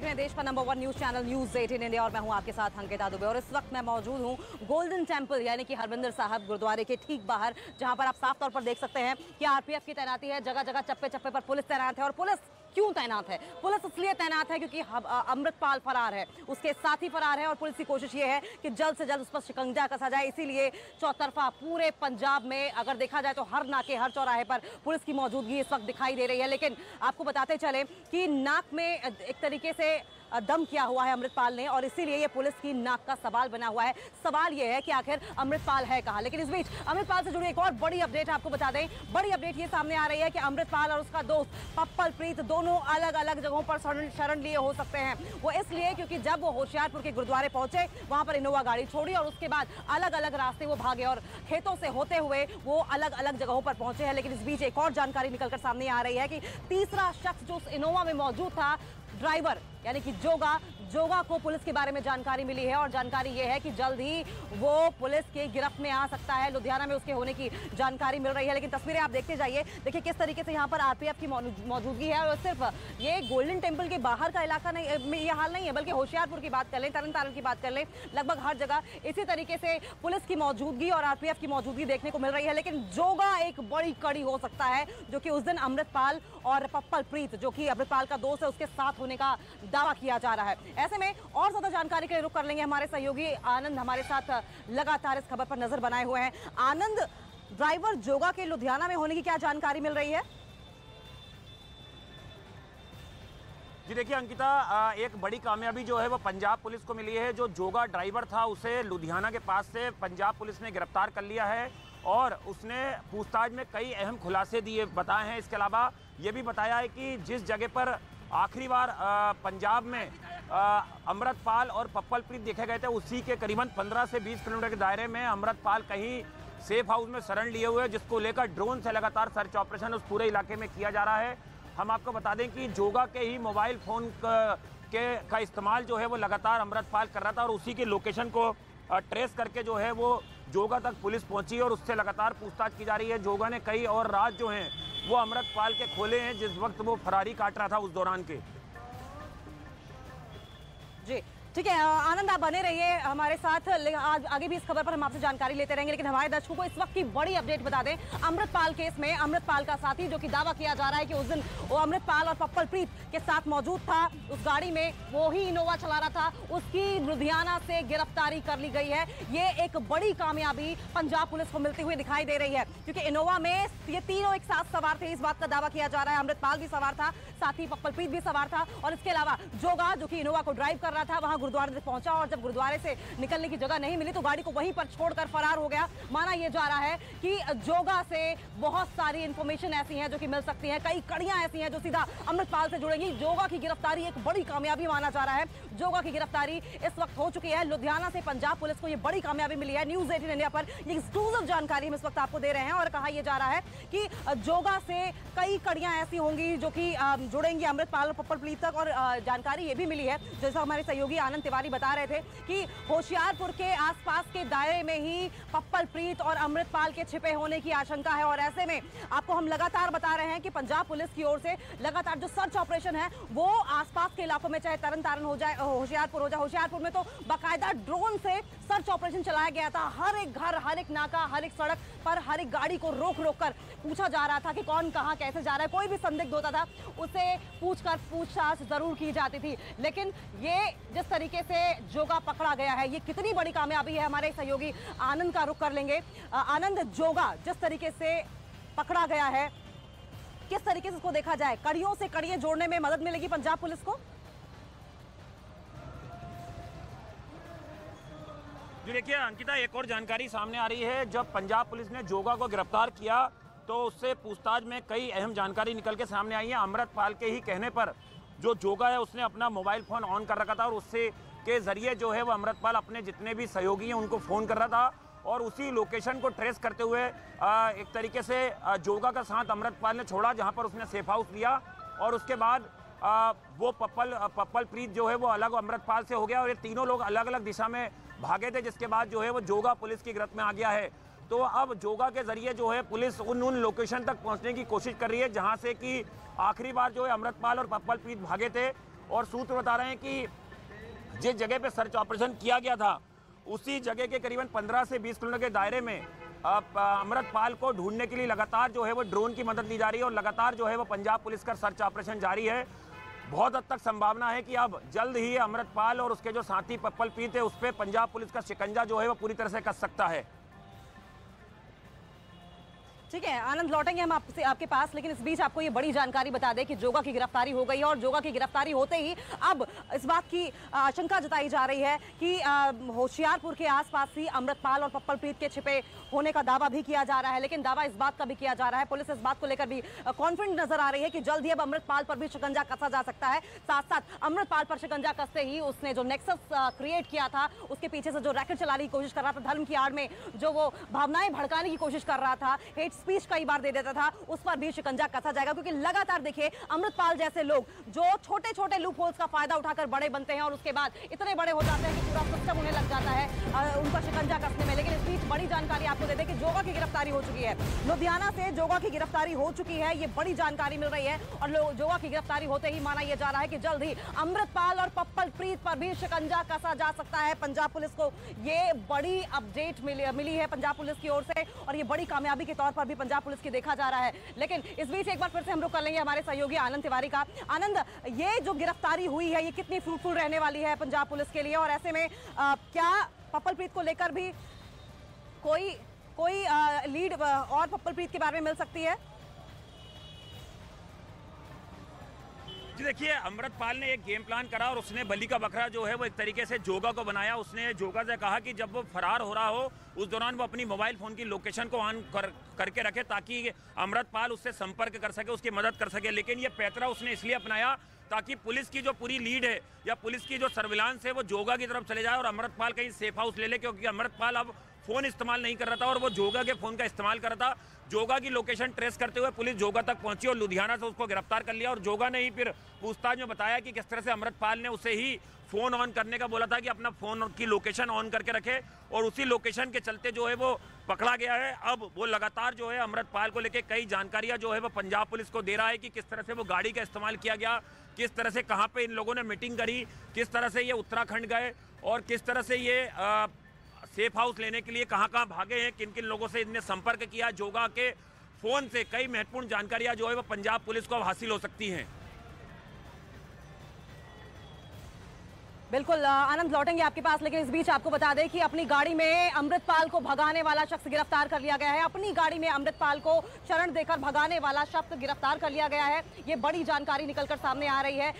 रहे हैं देश का number 1 news channel news 18 India और मैं हूं आपके साथ अंकिता दुबे। और इस वक्त मैं मौजूद हूं गोल्डन टेंपल यानी कि हरमंदिर साहब गुरुद्वारे के ठीक बाहर, जहां पर आप साफ तौर पर देख सकते हैं कि आरपीएफ की तैनाती है। जगह जगह चप्पे चप्पे पर पुलिस तैनात है। और पुलिस क्यों तैनात है? पुलिस इसलिए तैनात है क्योंकि अमृतपाल फरार है, उसके साथी फरार है और पुलिस की कोशिश ये है कि जल्द से जल्द उस पर शिकंजा कसा जाए। इसीलिए चौतरफा पूरे पंजाब में अगर देखा जाए तो हर नाके हर चौराहे पर पुलिस की मौजूदगी इस वक्त दिखाई दे रही है। लेकिन आपको बताते चले कि नाक में एक तरीके से दम किया हुआ है अमृतपाल ने और इसीलिए ये पुलिस की नाक का सवाल बना हुआ है। सवाल ये है कि आखिर अमृतपाल है कहां। लेकिन इस बीच अमृतपाल से जुड़ी एक और बड़ी अपडेट आपको बता दें। बड़ी अपडेट ये सामने आ रही है कि अमृतपाल और उसका दोस्त पप्पल प्रीत दोनों अलग अलग जगहों पर शरण लिए हो सकते हैं। वो इसलिए क्योंकि जब वो होशियारपुर के गुरुद्वारे पहुंचे, वहां पर इनोवा गाड़ी छोड़ी और उसके बाद अलग अलग रास्ते वो भागे और खेतों से होते हुए वो अलग अलग जगहों पर पहुंचे हैं। लेकिन इस बीच एक और जानकारी निकलकर सामने आ रही है कि तीसरा शख्स जो उस इनोवा में मौजूद था, ड्राइवर यानी कि जोगा को पुलिस के बारे में जानकारी मिली है और जानकारी यह है कि जल्द ही वो पुलिस के गिरफ्त में आ सकता है। लुधियाना में उसके होने की जानकारी मिल रही है। लेकिन तस्वीरें आप देखते जाइए, देखिए किस तरीके से यहाँ पर आरपीएफ की मौजूदगी है। और सिर्फ ये गोल्डन टेंपल के बाहर का इलाका नहीं, ये हाल नहीं है, बल्कि होशियारपुर की बात कर लें, तरन तारण की बात कर लें, लगभग हर जगह इसी तरीके से पुलिस की मौजूदगी और आरपीएफ की मौजूदगी देखने को मिल रही है। लेकिन जोगा एक बड़ी कड़ी हो सकता है, जो कि उस दिन अमृतपाल और पप्पल प्रीत, जो कि अमृतपाल का दोस्त है, उसके साथ होने का दावा किया जा रहा है। ऐसे में और ज्यादा जानकारी के लिए रुख कर लेंगे हमारे सहयोगी आनंद, हमारे साथ लगातार इस खबर पर नजर बनाए हुए हैं। आनंद, ड्राइवर जोगा के लुधियाना में होने की क्या जानकारी मिल रही है? जी देखिए अंकिता, एक बड़ी कामयाबी जो है वो पंजाब पुलिस को मिली है। जो जोगा ड्राइवर था उसे लुधियाना के पास से पंजाब पुलिस ने गिरफ्तार कर लिया है और उसने पूछताछ में कई अहम खुलासे दिए बताए हैं। इसके अलावा ये भी बताया है कि जिस जगह पर आखिरी बार पंजाब में अमृतपाल और पप्पल प्रीत देखे गए थे, उसी के करीबन 15 से 20 किलोमीटर के दायरे में अमृतपाल कहीं सेफ हाउस में शरण लिए हुए, जिसको लेकर ड्रोन से लगातार सर्च ऑपरेशन उस पूरे इलाके में किया जा रहा है। हम आपको बता दें कि जोगा के ही मोबाइल फ़ोन का इस्तेमाल जो है वो लगातार अमृतपाल कर रहा था और उसी के लोकेशन को ट्रेस करके जो है वो जोगा तक पुलिस पहुंची और उससे लगातार पूछताछ की जा रही है। जोगा ने कई और राज जो हैं वो अमृतपाल के खोले हैं जिस वक्त वो फरारी काट रहा था उस दौरान के। जी ठीक है आनंद, आप बने रहिए हमारे साथ। आज आगे भी इस खबर पर हम आपसे जानकारी लेते रहेंगे। लेकिन हमारे दर्शकों को इस वक्त की बड़ी अपडेट बता दें। अमृतपाल केस में अमृतपाल का साथी, जो कि दावा किया जा रहा है कि उस दिन वो अमृतपाल और पप्पल प्रीत के साथ मौजूद था, उस गाड़ी में वो ही इनोवा चला रहा था, उसकी लुधियाना से गिरफ्तारी कर ली गई है। ये एक बड़ी कामयाबी पंजाब पुलिस को मिलती हुई दिखाई दे रही है, क्योंकि इनोवा में ये तीनों एक साथ सवार थे, इस बात का दावा किया जा रहा है। अमृतपाल भी सवार था, साथ ही पप्पल प्रीत भी सवार था और इसके अलावा जोगा, जो कि इनोवा को ड्राइव कर रहा था, वहां गुरुद्वारे तक पहुंचा और जब गुरुद्वारे से निकलने की जगह नहीं मिली तो गाड़ी को वहीं पर छोड़कर फरार हो गया। माना यह जा रहा है कि जोगा से बहुत सारी इंफॉर्मेशन ऐसी हैं जो कि मिल सकती हैं, कई कड़ियां ऐसी हैं जो सीधा अमृतपाल से जुड़ेंगी। जोगा की गिरफ्तारी एक बड़ी कामयाबी माना जा रहा है। जोगा की गिरफ्तारी इस वक्त हो चुकी है। लुधियाना से पंजाब पुलिस को यह बड़ी कामयाबी मिली है। न्यूज 18 इंडिया पर ये एक्सक्लूसिव जानकारी हम इस वक्त आपको दे रहे हैं और कहा यह जा रहा है कि जोगा से कई कड़ियां ऐसी होंगी जो कि जुड़ेंगी अमृतपाल और पप्पल प्रीत तक। और जानकारी यह भी मिली है, जैसा हमारे सहयोगी आनंद तिवारी बता रहे थे, कि होशियारपुर के आसपास के दायरे में ही पप्पल प्रीत और अमृतपाल के छिपे होने की आशंका है। और ऐसे में आपको हम लगातार बता रहे हैं कि पंजाब पुलिस की ओर से लगातार जो सर्च ऑपरेशन है वो आसपास के इलाकों में, चाहे तरन तारण हो जाए, होशियारपुर हो जाए, होशियारपुर में तो बाकायदा ड्रोन से सर्च ऑपरेशन चलाया गया था। हर एक घर, हर एक नाका, हर एक सड़क पर हर एक गाड़ी को रोक रोक कर पूछा जा रहा था कि कौन कहां कैसे जा रहा है। कोई भी संदिग्ध होता था उसे पूछताछ जरूर की जाती थी। लेकिन ये जिस तरीके से जोगा पकड़ा गया है, ये कितनी बड़ी कामयाबी है, हमारे सहयोगी आनंद का रुख कर लेंगे। आनंद, जोगा जिस तरीके से पकड़ा गया है, किस तरीके से इसको देखा जाए? कड़ियों से कड़ियां जोड़ने में मदद मिलेगी पंजाब पुलिस को? जी देखिए अंकिता, एक और जानकारी सामने आ रही है। जब पंजाब पुलिस ने जोगा को गिरफ्तार किया तो उससे पूछताछ में कई अहम जानकारी निकल के सामने आई है। अमृतपाल के ही कहने पर जो जोगा है उसने अपना मोबाइल फ़ोन ऑन कर रखा था और उससे के जरिए जो है वो अमृतपाल अपने जितने भी सहयोगी हैं उनको फ़ोन कर रहा था और उसी लोकेशन को ट्रेस करते हुए एक तरीके से जोगा का साथ अमृतपाल ने छोड़ा, जहां पर उसने सेफ हाउस लिया और उसके बाद वो पप्पल प्रीत जो है वो अलग अमृतपाल से हो गया और ये तीनों लोग अलग अलग दिशा में भागे थे, जिसके बाद जो है वो जोगा पुलिस की गिरफ्त में आ गया है। तो अब जोगा के जरिए जो है पुलिस उन लोकेशन तक पहुंचने की कोशिश कर रही है जहां से कि आखिरी बार जो है अमृतपाल और पप्पल प्रीत भागे थे और सूत्र बता रहे हैं कि जिस जगह पे सर्च ऑपरेशन किया गया था उसी जगह के करीबन 15 से 20 किलोमीटर के दायरे में अमृतपाल को ढूंढने के लिए लगातार जो है वो ड्रोन की मदद ली जा रही है और लगातार जो है वो पंजाब पुलिस का सर्च ऑपरेशन जारी है। बहुत हद तक संभावना है कि अब जल्द ही अमृतपाल और उसके जो साथी पप्पलप्रीत है उस पर पंजाब पुलिस का शिकंजा जो है वो पूरी तरह से कस सकता है। ठीक है आनंद, लौटेंगे हम आपके पास, लेकिन इस बीच आपको ये बड़ी जानकारी बता दें कि जोगा की गिरफ्तारी हो गई है और जोगा की गिरफ्तारी होते ही अब इस बात की आशंका जताई जा रही है कि होशियारपुर के आसपास ही अमृतपाल और पप्पलप्रीत के छिपे होने का दावा भी किया जा रहा है। लेकिन दावा इस बात का भी किया जा रहा है, पुलिस इस बात को लेकर भी कॉन्फिडेंट नजर आ रही है कि जल्द ही अब अमृतपाल पर भी शिकंजा कसा जा सकता है। साथ साथ अमृतपाल पर शिकंजा कसते ही उसने जो नेक्सस क्रिएट किया था, उसके पीछे से जो रैकेट चलाने की कोशिश कर रहा था, धर्म की आड़ में जो वो भावनाएं भड़काने की कोशिश कर रहा था, हेट स्पीच कई बार दे देता था, उस पर भी शिकंजा कसा जाएगा। क्योंकि लगातार देखिए अमृतपाल जैसे लोग जो छोटे छोटे लूप होल्स का फायदा उठाकर बड़े बनते हैं और उसके बाद इतने बड़े हो जाते हैं कि पूरा सिस्टम उन्हें लग जाता है उन पर शिकंजा कसने में। लेकिन इस बीच बड़ी जानकारी आपको दे दें कि जोगा की गिरफ्तारी हो चुकी है। लुधियाना से जोगा की गिरफ्तारी हो चुकी है, ये बड़ी जानकारी मिल रही है और जोगा की गिरफ्तारी होते ही माना यह जा रहा है कि जल्द ही अमृतपाल और पप्पलप्रीत पर भी शिकंजा कसा जा सकता है। पंजाब पुलिस को ये बड़ी अपडेट मिली है पंजाब पुलिस की ओर से और ये बड़ी कामयाबी के तौर पर भी पंजाब पुलिस की देखा जा रहा है। लेकिन इस बीच एक बार फिर से हम रुक कर लेंगे हमारे सहयोगी आनंद तिवारी का। आनंद, ये जो गिरफ्तारी हुई है ये कितनी फ्रूटफुल रहने वाली है पंजाब पुलिस के लिए और ऐसे में क्या पप्पलप्रीत को लेकर भी कोई लीड और पप्पलप्रीत के बारे में मिल सकती है? जी देखिए, अमृतपाल ने एक गेम प्लान करा और उसने बलि का बकरा जो है वो एक तरीके से जोगा को बनाया। उसने जोगा से कहा कि जब वो फरार हो रहा हो उस दौरान वो अपनी मोबाइल फोन की लोकेशन को ऑन करके रखे ताकि अमृतपाल उससे संपर्क कर सके, उसकी मदद कर सके। लेकिन ये पैतरा उसने इसलिए अपनाया ताकि पुलिस की जो पूरी लीड है या पुलिस की जो सर्विलांस है वो जोगा की तरफ चले जाए और अमृतपाल कहीं सेफ हाउस ले ले, क्योंकि अमृतपाल अब फोन इस्तेमाल नहीं कर रहा था और वो जोगा के फोन का इस्तेमाल कर रहा था। जोगा की लोकेशन ट्रेस करते हुए पुलिस जोगा तक पहुंची और लुधियाना से उसको गिरफ्तार कर लिया। और जोगा ने ही फिर पूछताछ में बताया कि किस तरह से अमृतपाल ने उसे ही फोन ऑन करने का बोला था कि अपना फोन की लोकेशन ऑन करके रखे और उसी लोकेशन के चलते जो है वो पकड़ा गया है। अब वो लगातार जो है अमृतपाल को लेकर कई जानकारियां जो है वो पंजाब पुलिस को दे रहा है कि किस तरह से वो गाड़ी का इस्तेमाल किया गया, किस तरह से कहाँ पे इन लोगों ने मीटिंग करी, किस तरह से ये उत्तराखंड गए और किस तरह से ये सेफ हाउस लेने के लिए कहाँ कहाँ भागे हैं, किन किन लोगों से इनने संपर्क किया। जोगा के फोन से कई महत्वपूर्ण जानकारियां जो है वो पंजाब पुलिस को अब हासिल हो सकती हैं। बिल्कुल आनंद, लौटेंगे आपके पास, लेकिन इस बीच आपको बता दें कि अपनी गाड़ी में अमृतपाल को भगाने वाला शख्स गिरफ्तार कर लिया गया है। अपनी गाड़ी में अमृतपाल को शरण देकर भगाने वाला शख्स गिरफ्तार कर लिया गया है। ये बड़ी जानकारी निकलकर सामने आ रही है।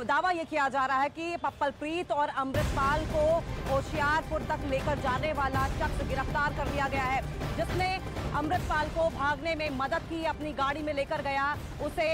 दावा ये किया जा रहा है कि पप्पलप्रीत और अमृतपाल को होशियारपुर तक लेकर जाने वाला शख्स गिरफ्तार कर लिया गया है। जिसने अमृतपाल को भागने में मदद की, अपनी गाड़ी में लेकर गया, उसे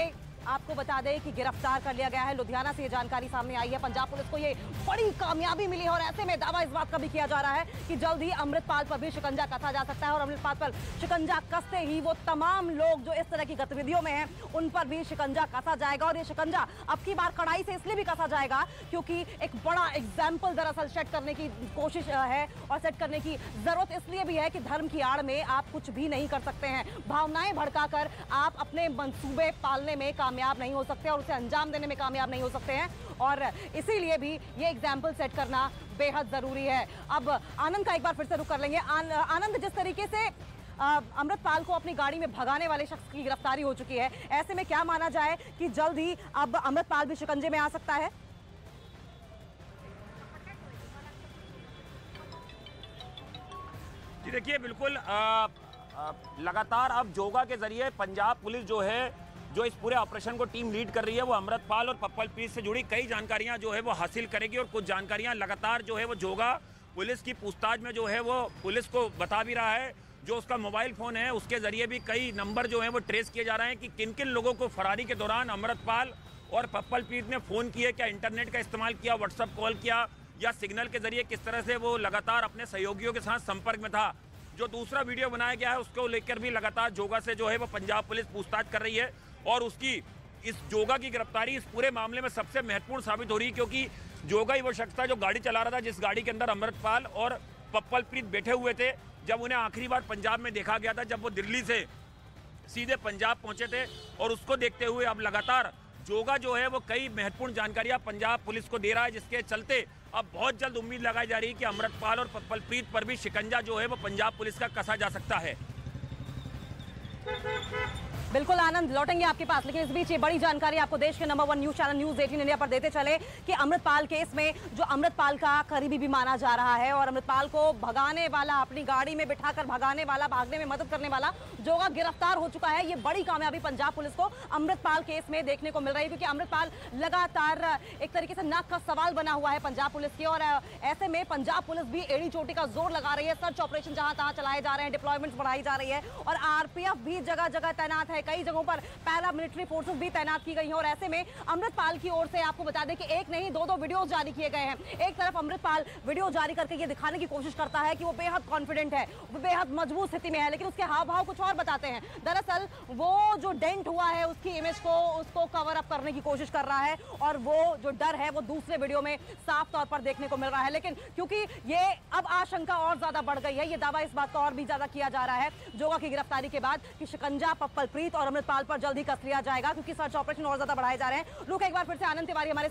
आपको बता दें कि गिरफ्तार कर लिया गया है। लुधियाना से ये जानकारी सामने आई है। पंजाब पुलिस को ये बड़ी कामयाबी मिली है और ऐसे में दावा इस बात का भी किया जा रहा है कि जल्द ही अमृतपाल पर भी शिकंजा कसा जा सकता है और अमृतपाल पर शिकंजा कसते ही वो तमाम लोग जो इस तरह की गतिविधियों में हैं उन पर भी शिकंजा कसा जाएगा। और ये शिकंजा अब की बार कड़ाई से इसलिए भी कसा जाएगा क्योंकि एक बड़ा एग्जाम्पल दरअसल सेट करने की कोशिश है और सेट करने की जरूरत इसलिए भी है कि धर्म की आड़ में आप कुछ भी नहीं कर सकते हैं। भावनाएं भड़काकर आप अपने मंसूबे पालने में कामयाब नहीं हो सकते और उसे अंजाम देने में कामयाब नहीं हो सकते हैं और इसीलिए भी ये एग्जाम्पल सेट करना बेहद जरूरी है। अब आनंद का एक बार फिर से रुख कर लेंगे। आनंद, जिस तरीके से अमृतपाल को अपनी गाड़ी में भगाने वाले शख्स की गिरफ्तारी हो चुकी है, ऐसे में क्या माना जाए कि जल्द ही अब अमृतपाल भी शिकंजे में आ सकता है? जी देखिए, बिल्कुल लगातार अब जोगा के जरिए पंजाब पुलिस जो है जो इस पूरे ऑपरेशन को टीम लीड कर रही है वो अमृतपाल और पप्पलप्रीत से जुड़ी कई जानकारियां जो है वो हासिल करेगी और कुछ जानकारियां लगातार जो है वो जोगा पुलिस की पूछताछ में जो है वो पुलिस को बता भी रहा है। जो उसका मोबाइल फ़ोन है उसके ज़रिए भी कई नंबर जो हैं वो ट्रेस किए जा रहे हैं कि किन किन लोगों को फरारी के दौरान अमृतपाल और पप्पलप्रीत ने फ़ोन किए, क्या इंटरनेट का इस्तेमाल किया, व्हाट्सअप कॉल किया या सिग्नल के ज़रिए किस तरह से वो लगातार अपने सहयोगियों के साथ संपर्क में था। जो दूसरा वीडियो बनाया गया है उसको लेकर भी लगातार जोगा से जो है वो पंजाब पुलिस पूछताछ कर रही है और उसकी इस जोगा की गिरफ्तारी इस पूरे मामले में सबसे महत्वपूर्ण साबित हो रही है क्योंकि जोगा ही वो शख्स था जो गाड़ी चला रहा था जिस गाड़ी के अंदर अमृतपाल और पप्पलप्रीत बैठे हुए थे जब उन्हें आखिरी बार पंजाब में देखा गया था, जब वो दिल्ली से सीधे पंजाब पहुंचे थे। और उसको देखते हुए अब लगातार जोगा जो है वो कई महत्वपूर्ण जानकारियां पंजाब पुलिस को दे रहा है, जिसके चलते अब बहुत जल्द उम्मीद लगाई जा रही है कि अमृतपाल और पप्पलप्रीत पर भी शिकंजा जो है वो पंजाब पुलिस का कसा जा सकता है। बिल्कुल आनंद, लौटेंगे आपके पास, लेकिन इस बीच ये बड़ी जानकारी आपको देश के number 1 news channel news 18 India पर देते चले कि अमृतपाल केस में जो अमृतपाल का करीबी भी माना जा रहा है और अमृतपाल को भगाने वाला, अपनी गाड़ी में बिठाकर भगाने वाला, भागने में मदद करने वाला जोगा गिरफ्तार हो चुका है। ये बड़ी कामयाबी पंजाब पुलिस को अमृतपाल केस में देखने को मिल रही है, क्योंकि अमृतपाल लगातार एक तरीके से नाक का सवाल बना हुआ है पंजाब पुलिस की, और ऐसे में पंजाब पुलिस भी एड़ी चोटी का जोर लगा रही है। सर्च ऑपरेशन जहां तहां चलाए जा रहे हैं, डिप्लॉयमेंट बढ़ाई जा रही है और आरपीएफ भी जगह जगह तैनात है। कई जगहों पर पैरा मिलिट्री फोर्सेस भी तैनात की गई हैं और ऐसे में अमृतपाल की ओर से आपको बता दें कि एक नहीं दो वीडियोस जारी किए गए हैं। एक तरफ अमृतपाल वीडियो जारी करके ये दिखाने की कोशिश करता है कि वो बेहद कॉन्फिडेंट है, वो बेहद मजबूत स्थिति में है, लेकिन उसके हाव भाव कुछ और बताते हैं। दरअसल वो जो डेंट हुआ है उसकी इमेज को, उसको कवर अप करने की कोशिश कर रहा है और वो जो डर है वो दूसरे वीडियो में साफ तौर पर देखने को मिल रहा है। लेकिन क्योंकि ये अब आशंका और ज्यादा बढ़ गई है, ये दावा इस बात का और भी ज्यादा किया जा रहा है जोगा की गिरफ्तारी के बाद कि शिकंजा पप्पलप्रीत और अमृतपाल पर जल्दी कस लिया जाएगा, क्योंकि सर्च ऑपरेशन और ज्यादा बढ़ाए जा रहे हैं। रुक एक बार फिर से आनंद तिवारी हमारे